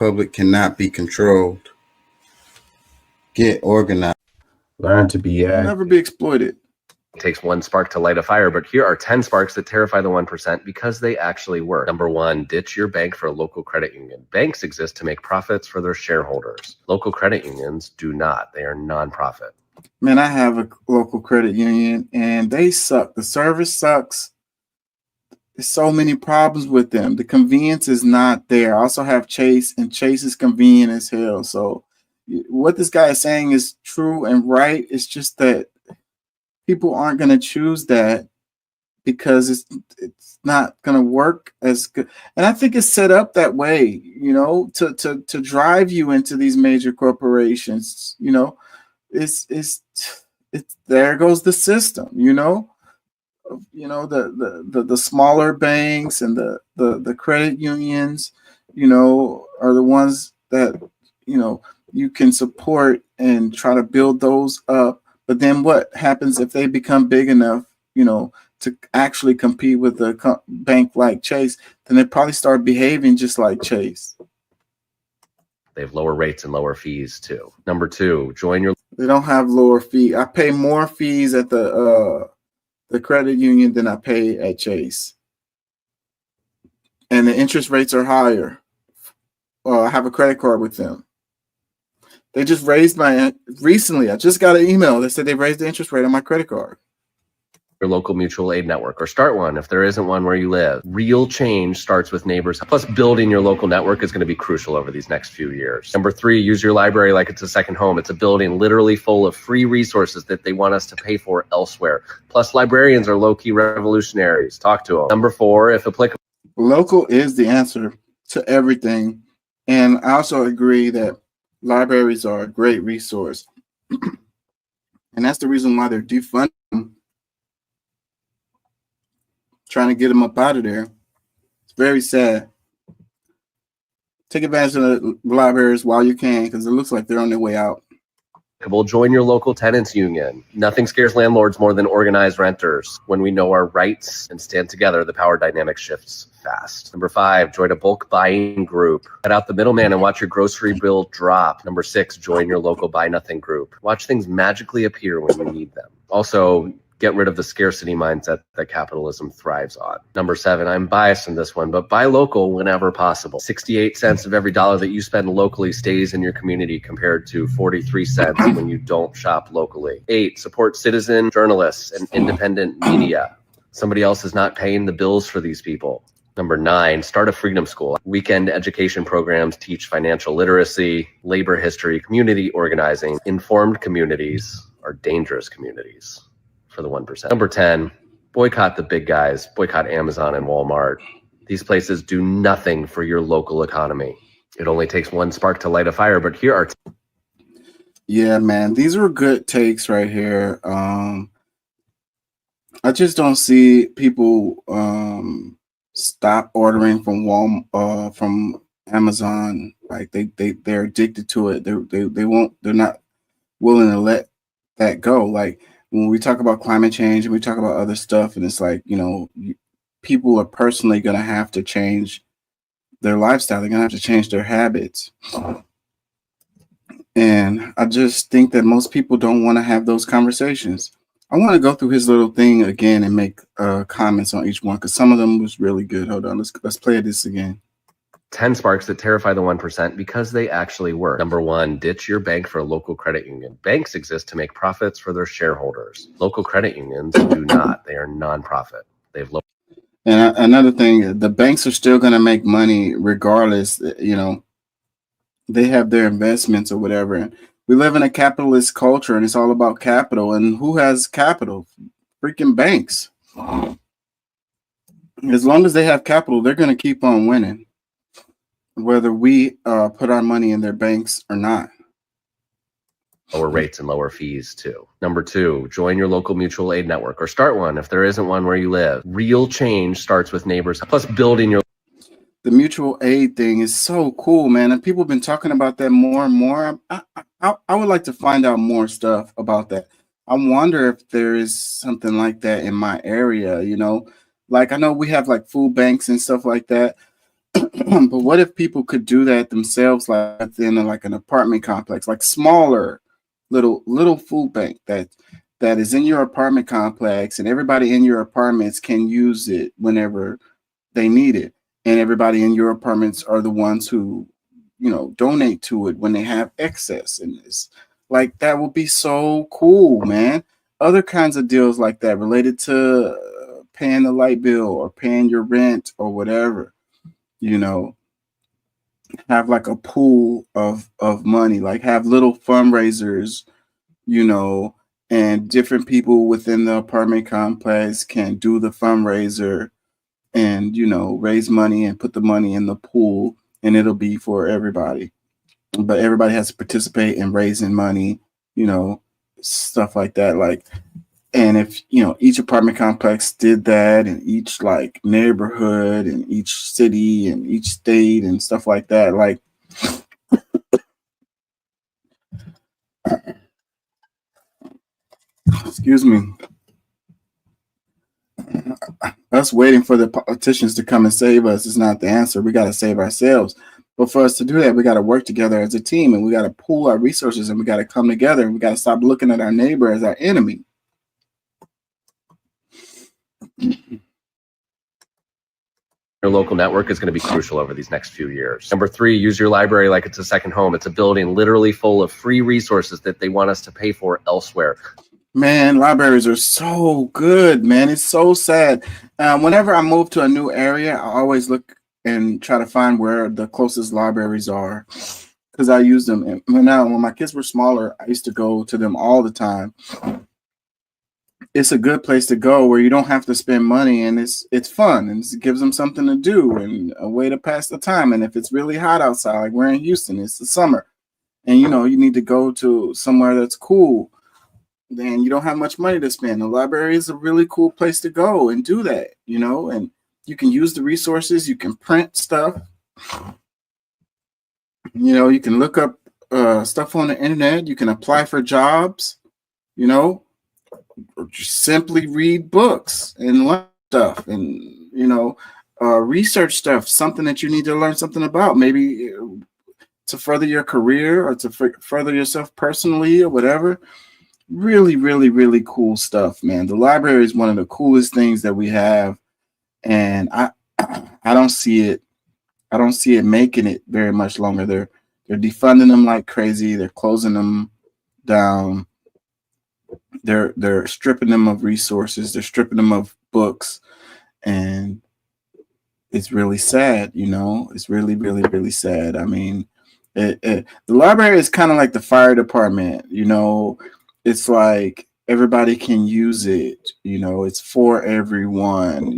Public cannot be controlled. Get organized. Learn to be active. Never be exploited. It takes one spark to light a fire, but here are 10 sparks that terrify the 1% because they actually work. Number one, ditch your bank for a local credit union. Banks exist to make profits for their shareholders. Local credit unions do not. They are nonprofit. Man, I have a local credit union and they suck. The service sucks. There's so many problems with them. The convenience is not there. I also have Chase, and Chase is convenient as hell. So what this guy is saying is true and right. It's just that people aren't going to choose that because it's not going to work as good. And I think it's set up that way, you know, to drive you into these major corporations. You know, it's there goes the system, you know. The smaller banks and the credit unions, you know, are the ones that, you know, you can support and try to build those up. But then what happens if they become big enough, you know, to actually compete with a bank like Chase? Then they probably start behaving just like Chase. They have lower rates and lower fees too. Number two, They don't have lower fee. I pay more fees at the credit union than I pay at Chase. And the interest rates are higher. I have a credit card with them. They just raised recently, I just got an email that said they raised the interest rate on my credit card. Your local mutual aid network, or start one if there isn't one where you live. Real change starts with neighbors. Plus, building your local network is going to be crucial over these next few years. Number three, use your library like it's a second home. It's a building literally full of free resources that they want us to pay for elsewhere. Plus, librarians are low-key revolutionaries. Talk to them. Number four, if applicable. Local is the answer to everything. And I also agree that libraries are a great resource. And that's the reason why they're defunding them. Trying to get them up out of there. It's very sad. Take advantage of the libraries while you can, because it looks like they're on their way out. Join your local tenants union. Nothing scares landlords more than organized renters. When we know our rights and stand together, the power dynamic shifts fast. Number five, join a bulk buying group. Cut out the middleman and watch your grocery bill drop. Number six, join your local buy nothing group. Watch things magically appear when you need them. Also, get rid of the scarcity mindset that capitalism thrives on. Number seven, I'm biased in this one, but buy local whenever possible. 68 cents of every dollar that you spend locally stays in your community compared to 43 cents when you don't shop locally. 8, support citizen journalists and independent media. Somebody else is not paying the bills for these people. Number 9, start a freedom school. Weekend education programs teach financial literacy, labor history, community organizing. Informed communities are dangerous communities. For the 1%. Number 10, boycott the big guys, boycott Amazon and Walmart. These places do nothing for your local economy. It only takes one spark to light a fire, but here are... Yeah, man, these were good takes right here. I just don't see people stop ordering from from Amazon. Like they're addicted to it. They're not willing to let that go. Like, when we talk about climate change and we talk about other stuff, and it's like, you know, people are personally going to have to change their lifestyle. They're going to have to change their habits. And I just think that most people don't want to have those conversations. I want to go through his little thing again and make comments on each one, because some of them was really good. Hold on, let's play this again. 10 sparks that terrify the 1% because they actually work. Number one, ditch your bank for a local credit union. Banks exist to make profits for their shareholders. Local credit unions do not. They are nonprofit. They have low. And another thing, the banks are still going to make money regardless. You know, they have their investments or whatever. And we live in a capitalist culture, and it's all about capital. And who has capital? Freaking banks. As long as they have capital, they're going to keep on winning, whether we put our money in their banks or not. Lower rates and lower fees too. Number 2, join your local mutual aid network, or start one if there isn't one where you live. Real change starts with neighbors. Plus, building your... The mutual aid thing is so cool, man. And people have been talking about that more and more. I would like to find out more stuff about that. I wonder if there is something like that in my area, you know. Like, I know we have like food banks and stuff like that. But what if people could do that themselves, like within like an apartment complex, like smaller little food bank that is in your apartment complex, and everybody in your apartments can use it whenever they need it, and everybody in your apartments are the ones who, donate to it when they have excess. And it's like that would be so cool, man. Other kinds of deals like that related to paying the light bill or paying your rent or whatever, you know, have like a pool of money, like have little fundraisers, you know, and different people within the apartment complex can do the fundraiser and, raise money and put the money in the pool, and it'll be for everybody. But everybody has to participate in raising money, you know, stuff like that. Like, and if, each apartment complex did that, and each like neighborhood and each city and each state and stuff like that, like, excuse me, us waiting for the politicians to come and save us is not the answer. We got to save ourselves. But for us to do that, we got to work together as a team, and we got to pool our resources, and we got to come together, and we got to stop looking at our neighbor as our enemy. Your local network is going to be crucial over these next few years. Number 3, use your library like it's a second home. It's a building literally full of free resources that they want us to pay for elsewhere. Man, libraries are so good, man. It's so sad. Whenever I move to a new area, I always look and try to find where the closest libraries are, because I use them. And when my kids were smaller, I used to go to them all the time. It's a good place to go where you don't have to spend money, and it's fun, and it gives them something to do and a way to pass the time. And if it's really hot outside, like we're in Houston, it's the summer, and you need to go to somewhere that's cool, then you don't have much money to spend. The library is a really cool place to go and do that, and you can use the resources. You can print stuff. You can look up stuff on the internet. You can apply for jobs, or just simply read books and learn stuff, and, research stuff, something that you need to learn something about, maybe to further your career or to further yourself personally or whatever. Really, really, really cool stuff, man. The library is one of the coolest things that we have, and I don't see it. I don't see it making it very much longer. They're defunding them like crazy. They're closing them down. They're stripping them of resources. They're stripping them of books, and it's really sad. It's really, really, really sad. I mean, the library is kind of like the fire department. It's like everybody can use it, it's for everyone,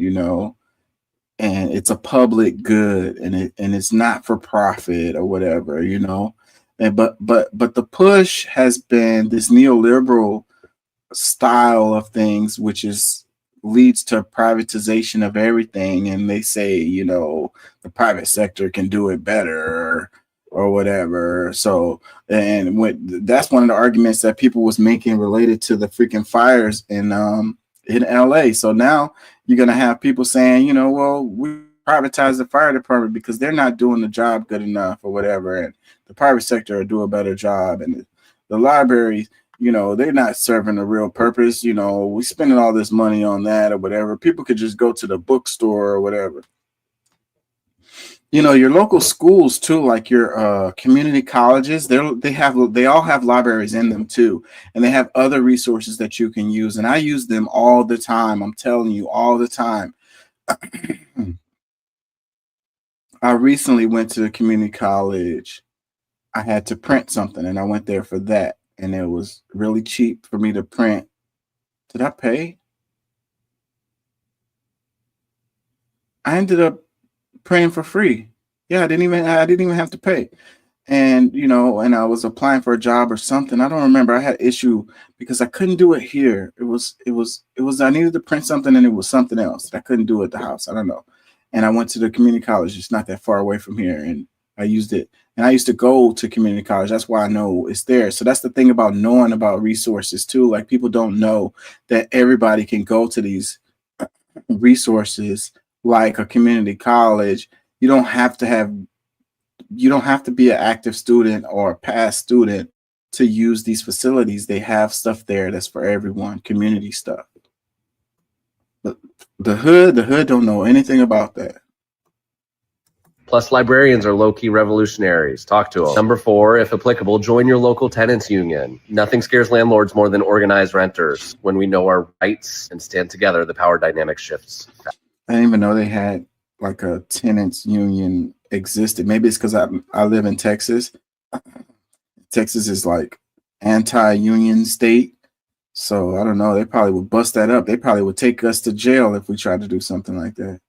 and it's a public good, and it's not for profit or whatever, and but the push has been this neoliberal style of things, which leads to privatization of everything. And they say, the private sector can do it better or whatever. So, and that's one of the arguments that people was making related to the freaking fires in LA. So now you're going to have people saying, well, we privatize the fire department because they're not doing the job good enough or whatever. And the private sector will do a better job. And the libraries, they're not serving a real purpose. We spending all this money on that or whatever. People could just go to the bookstore or whatever. Your local schools too, like your community colleges, they all have libraries in them too, and they have other resources that you can use. And I use them all the time. I'm telling you, all the time. I recently went to the community college. I had to print something, and I went there for that, and it was really cheap for me to print. Did I pay? I ended up praying for free. Yeah, I didn't even have to pay. And and I was applying for a job or something. I don't remember. I had issue because I couldn't do it here. It was I needed to print something, and it was something else that I couldn't do at the house. I don't know. And I went to the community college. It's not that far away from here, and I used it. And I used to go to community college. That's why I know it's there. So that's the thing about knowing about resources too. Like, people don't know that everybody can go to these resources like a community college You don't have to be an active student or a past student to use these facilities. They have stuff there that's for everyone, community stuff. But the hood don't know anything about that. Plus, librarians are low-key revolutionaries. Talk to them. Number 4, if applicable, join your local tenants union. Nothing scares landlords more than organized renters. When we know our rights and stand together, the power dynamic shifts. I didn't even know they had like a tenants union existed. Maybe it's because I live in Texas. Texas is like anti-union state. So I don't know. They probably would bust that up. They probably would take us to jail if we tried to do something like that.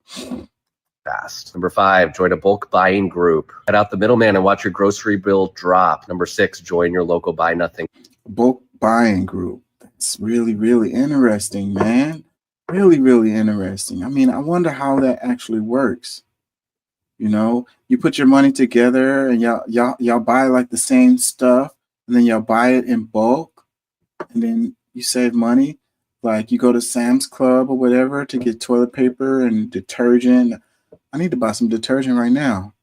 Fast. Number 5, join a bulk buying group. Cut out the middleman and watch your grocery bill drop. Number 6, join your local buy nothing. Bulk buying group. That's really, really interesting, man. Really, really interesting. I mean, I wonder how that actually works. You know, you put your money together and y'all buy like the same stuff, and then y'all buy it in bulk, and then you save money. Like you go to Sam's Club or whatever to get toilet paper and detergent. I need to buy some detergent right now.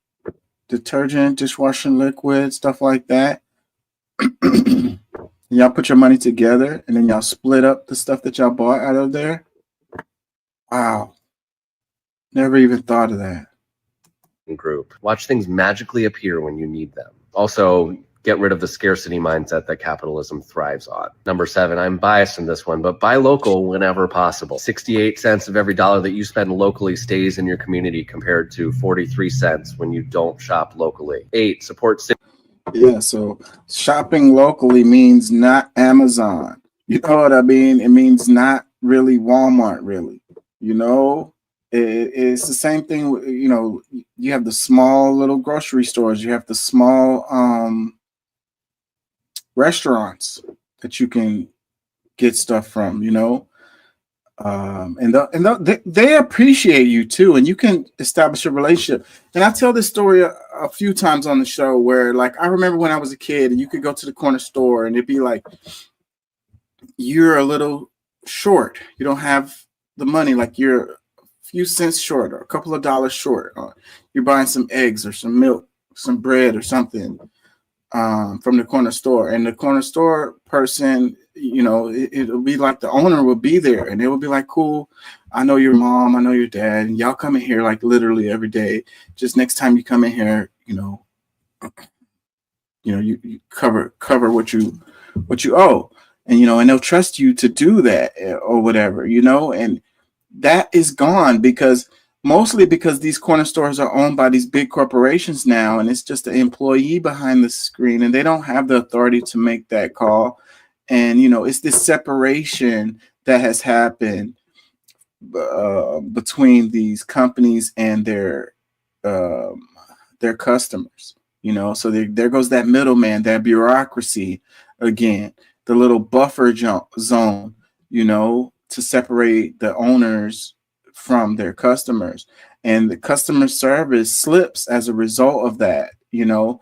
Detergent, dishwashing liquid, stuff like that. Y'all put your money together and then y'all split up the stuff that y'all bought out of there. Wow. Never even thought of that. Group. Watch things magically appear when you need them. Also, get rid of the scarcity mindset that capitalism thrives on. Number 7, I'm biased in this one, but buy local whenever possible. 68 cents of every dollar that you spend locally stays in your community compared to 43 cents when you don't shop locally. 8, support city. Yeah, so shopping locally means not Amazon. You know what I mean? It means not really Walmart, really. You know, it's the same thing. You know, you have the small little grocery stores. You have the small restaurants that you can get stuff from, you know, they appreciate you too, and you can establish a relationship. And I tell this story a few times on the show where, like, I remember when I was a kid and you could go to the corner store and it'd be like, you're a little short. You don't have the money, like you're a few cents short or a couple of dollars short. Or you're buying some eggs or some milk, some bread or something from the corner store, and the corner store person, you know, it'll be like the owner will be there and they will be like, cool, I know your mom, I know your dad, and y'all come in here like literally every day. Just next time you come in here, you cover what you owe, and you know, and they'll trust you to do that or whatever, you know. And that is gone mostly because these corner stores are owned by these big corporations now, and it's just an employee behind the screen, and they don't have the authority to make that call. And, you know, it's this separation that has happened between these companies and their customers, you know. So there goes that middleman, that bureaucracy again, the little buffer zone, you know, to separate the owners from their customers, and the customer service slips as a result of that. You know,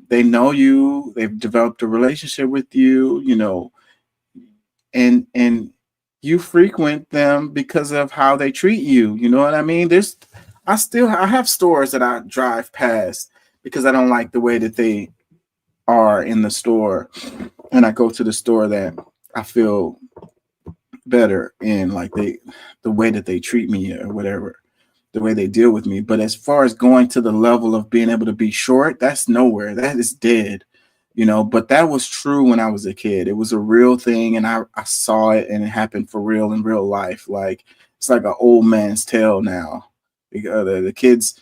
they know you, they've developed a relationship with you, you know, and you frequent them because of how they treat you. You know what I mean? I have stores that I drive past because I don't like the way that they are in the store, and I go to the store that I feel better in, like the way that they treat me or whatever, the way they deal with me. But as far as going to the level of being able to be short, that's nowhere. That is dead, you know. But that was true when I was a kid. It was a real thing, and I saw it, and it happened for real in real life. Like, it's like an old man's tale now. The kids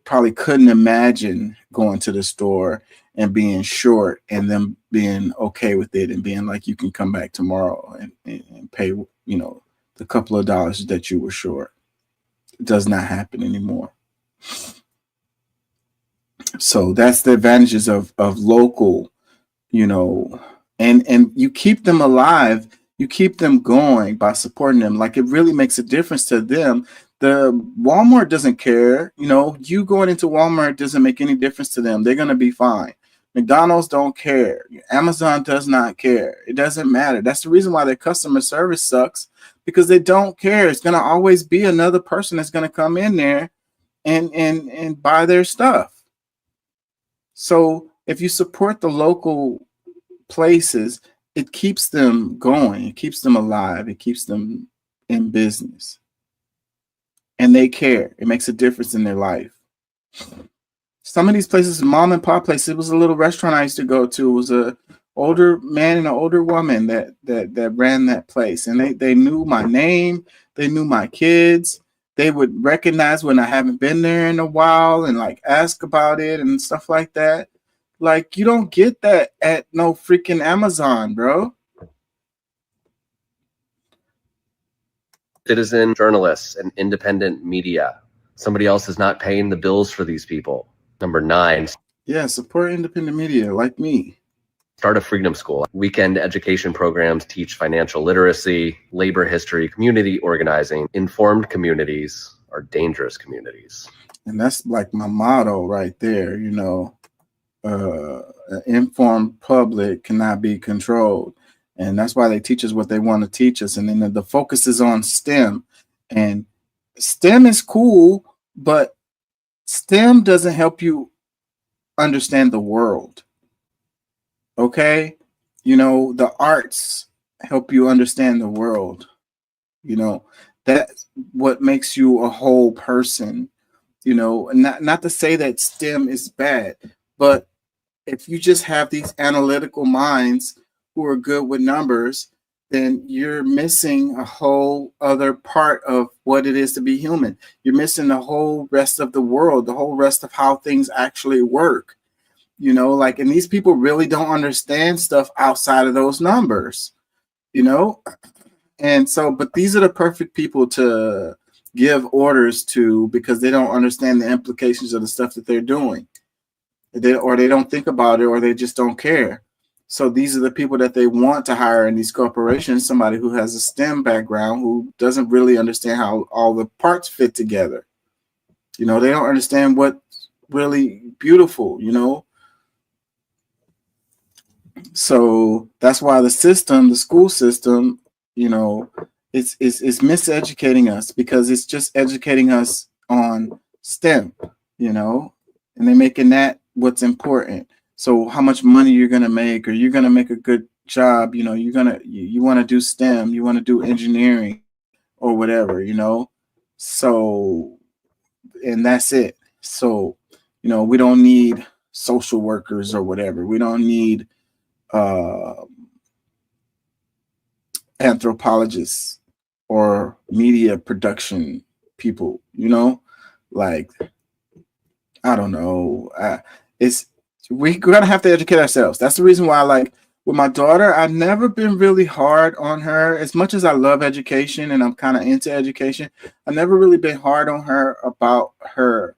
probably couldn't imagine going to the store and being short and them being okay with it and being like, you can come back tomorrow and pay, you know, the couple of dollars that you were short. It does not happen anymore. So that's the advantages of local, you know, and you keep them alive. You keep them going by supporting them. Like, it really makes a difference to them. The Walmart doesn't care. You know, you going into Walmart doesn't make any difference to them. They're going to be fine. McDonald's don't care. Amazon does not care. It doesn't matter. That's the reason why their customer service sucks, because they don't care. It's going to always be another person that's going to come in there and buy their stuff. So if you support the local places, it keeps them going, it keeps them alive, it keeps them in business. And they care. It makes a difference in their life. Some of these places, mom and pop places, it was a little restaurant I used to go to. It was a older man and an older woman that ran that place. And they knew my name, they knew my kids. They would recognize when I haven't been there in a while and like ask about it and stuff like that. Like, you don't get that at no freaking Amazon, bro. Citizen journalists and independent media. Somebody else is not paying the bills for these people. Number 9. Yeah, support independent media like me. Start a freedom school. Weekend education programs teach financial literacy, labor history, community organizing. Informed communities are dangerous communities. And that's like my motto right there, you know. An informed public cannot be controlled. And that's why they teach us what they want to teach us. And then the focus is on STEM. And STEM is cool, but STEM doesn't help you understand the world. Okay? You know, the arts help you understand the world. You know, that's what makes you a whole person. You know, and not to say that STEM is bad, but if you just have these analytical minds who are good with numbers, then you're missing a whole other part of what it is to be human. You're missing the whole rest of the world, the whole rest of how things actually work. You know, like, and these people really don't understand stuff outside of those numbers, you know? And so, but these are the perfect people to give orders to because they don't understand the implications of the stuff that they're doing. They don't think about it, or they just don't care. So these are the people that they want to hire in these corporations, somebody who has a STEM background, who doesn't really understand how all the parts fit together. You know, they don't understand what's really beautiful, you know. So that's why the system, the school system, you know, it's miseducating us because it's just educating us on STEM, you know, and they're making that what's important. So how much money you're going to make, or you're going to make a good job, you know, you want to do STEM, you want to do engineering or whatever, you know. So, and that's it. So, you know, we don't need social workers or whatever. We don't need anthropologists or media production people, you know, like, I don't know. We're gonna have to educate ourselves. That's the reason why, like, with my daughter, I've never been really hard on her. As much as I love education and I'm kind of into education, I've never really been hard on her about her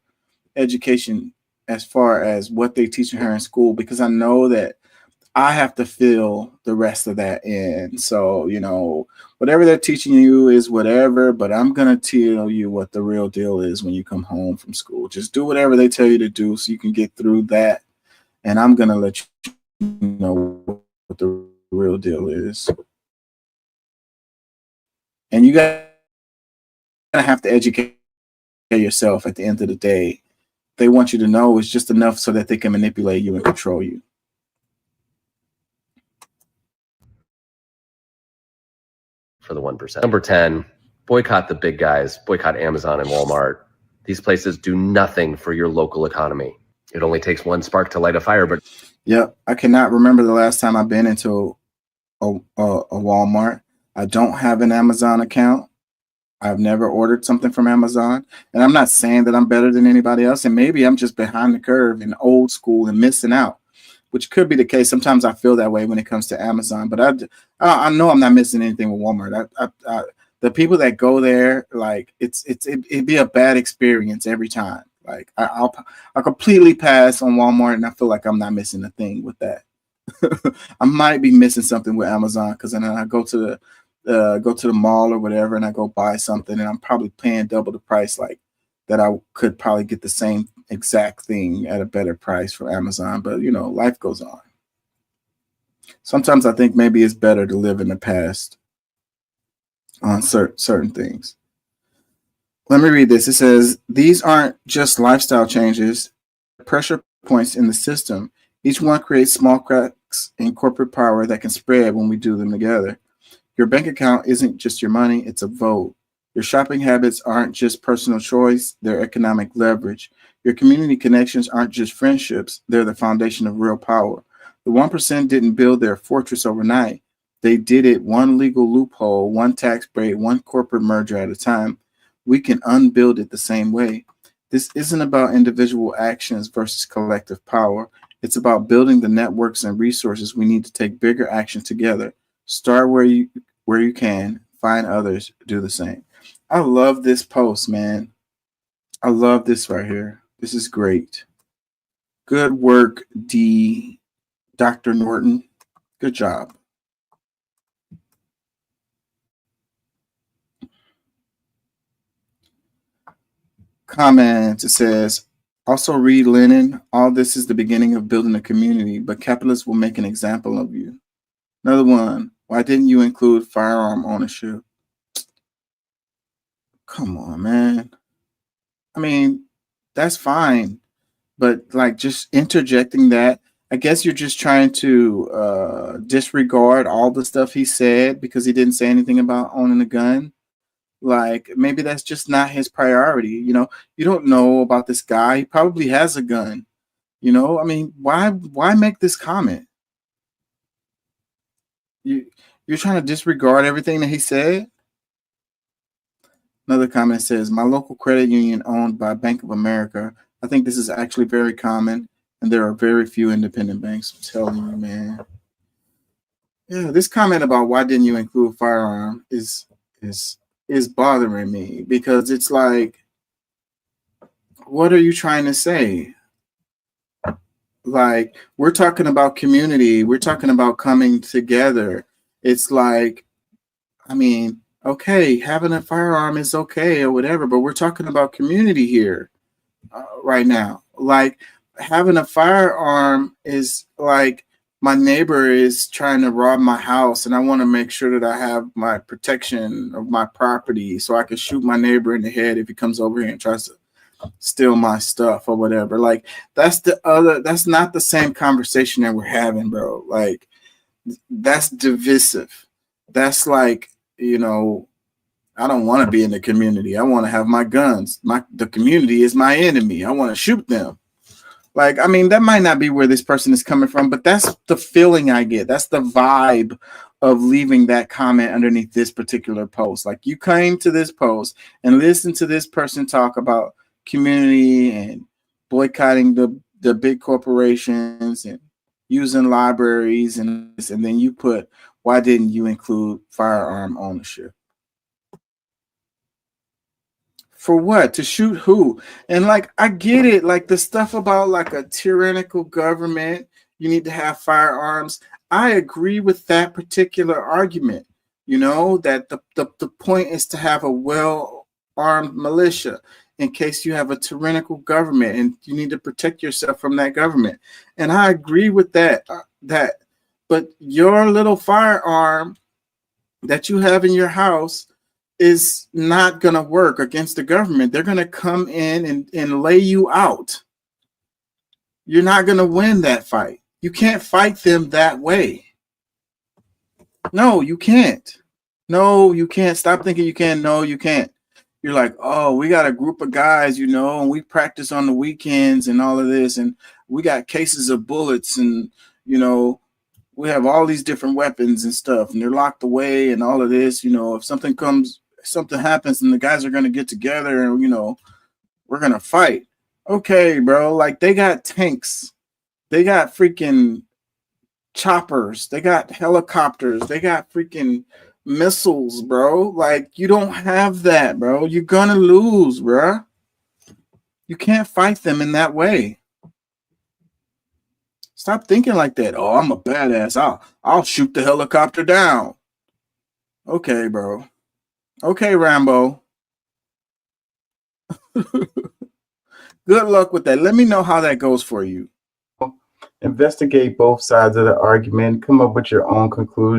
education as far as what they're teaching her in school, because I know that I have to fill the rest of that in. So, you know, whatever they're teaching you is whatever, but I'm going to tell you what the real deal is when you come home from school. Just do whatever they tell you to do so you can get through that. And I'm going to let you know what the real deal is. And you got to have to educate yourself at the end of the day. They want you to know it's just enough so that they can manipulate you and control you. For the 1%. Number 10, boycott the big guys, boycott Amazon and Walmart. These places do nothing for your local economy. It only takes one spark to light a fire, but Yep, I cannot remember the last time I've been into a Walmart. I don't have an Amazon account. I've never ordered something from Amazon. And I'm not saying that I'm better than anybody else. And maybe I'm just behind the curve and old school and missing out, which could be the case. Sometimes I feel that way when it comes to Amazon. But I know I'm not missing anything with Walmart. The people that go there, like, it'd be a bad experience every time. Like, I'll completely pass on Walmart, and I feel like I'm not missing a thing with that. I might be missing something with Amazon because then I go to the mall or whatever, and I go buy something, and I'm probably paying double the price, like that I could probably get the same exact thing at a better price from Amazon. But you know, life goes on. Sometimes I think maybe it's better to live in the past on certain things. Let me read this. It says, these aren't just lifestyle changes, pressure points in the system. Each one creates small cracks in corporate power that can spread when we do them together. Your bank account isn't just your money, it's a vote. Your shopping habits aren't just personal choice, they're economic leverage. Your community connections aren't just friendships, they're the foundation of real power. The 1% didn't build their fortress overnight. They did it one legal loophole, one tax break, one corporate merger at a time. We can unbuild it the same way. This isn't about individual actions versus collective power. It's about building the networks and resources we need to take bigger action together. Start where you can, find others, do the same. I love this post, man. I love this right here. This is great. Good work, Dr. Norton. Good job. Comment. It says, also read Lenin. All this is the beginning of building a community, but capitalists will make an example of you. Another one. Why didn't you include firearm ownership? Come on, man. I mean, that's fine, but like just interjecting that, I guess you're just trying to disregard all the stuff he said because he didn't say anything about owning a gun. Like maybe that's just not his priority. You don't know about this guy. He probably has a gun. I mean, why make this comment? You're trying to disregard everything that he said. Another comment says, my local credit union owned by Bank of America. I think this is actually very common, and there are very few independent banks. I'm telling you, man. Yeah, this comment about why didn't you include firearm is bothering me because it's like, what are you trying to say? Like, we're talking about community. We're talking about coming together. It's like, I mean, okay, having a firearm is okay or whatever, but we're talking about community here right now. Like, having a firearm is like my neighbor is trying to rob my house, and I want to make sure that I have my protection of my property so I can shoot my neighbor in the head if he comes over here and tries to steal my stuff or whatever. Like, that's not the same conversation that we're having, bro. Like, that's divisive. That's like, I don't want to be in the community. I want to have my guns. The community is my enemy. I want to shoot them. Like, I mean, that might not be where this person is coming from, but that's the feeling I get. That's the vibe of leaving that comment underneath this particular post. Like, you came to this post and listened to this person talk about community and boycotting the big corporations and using libraries and then you put, why didn't you include firearm ownership? For what? To shoot who? And like, I get it. Like the stuff about like a tyrannical government, you need to have firearms. I agree with that particular argument. That the point is to have a well-armed militia in case you have a tyrannical government and you need to protect yourself from that government. And I agree with that. But your little firearm that you have in your house is not going to work against the government. They're going to come in and lay you out. You're not going to win that fight. You can't fight them that way. No, you can't. No, you can't. Stop thinking you can. No, you can't. You're like, oh, we got a group of guys, and we practice on the weekends and all of this, and we got cases of bullets, and, we have all these different weapons and stuff, and they're locked away and all of this. If something happens, and the guys are going to get together and, we're going to fight. Okay, bro. Like, they got tanks. They got freaking choppers. They got helicopters. They got freaking missiles, bro. Like, you don't have that, bro. You're going to lose, bro. You can't fight them in that way. Stop thinking like that. Oh, I'm a badass. I'll shoot the helicopter down. Okay, bro. Okay, Rambo. Good luck with that. Let me know how that goes for you. Investigate both sides of the argument. Come up with your own conclusion.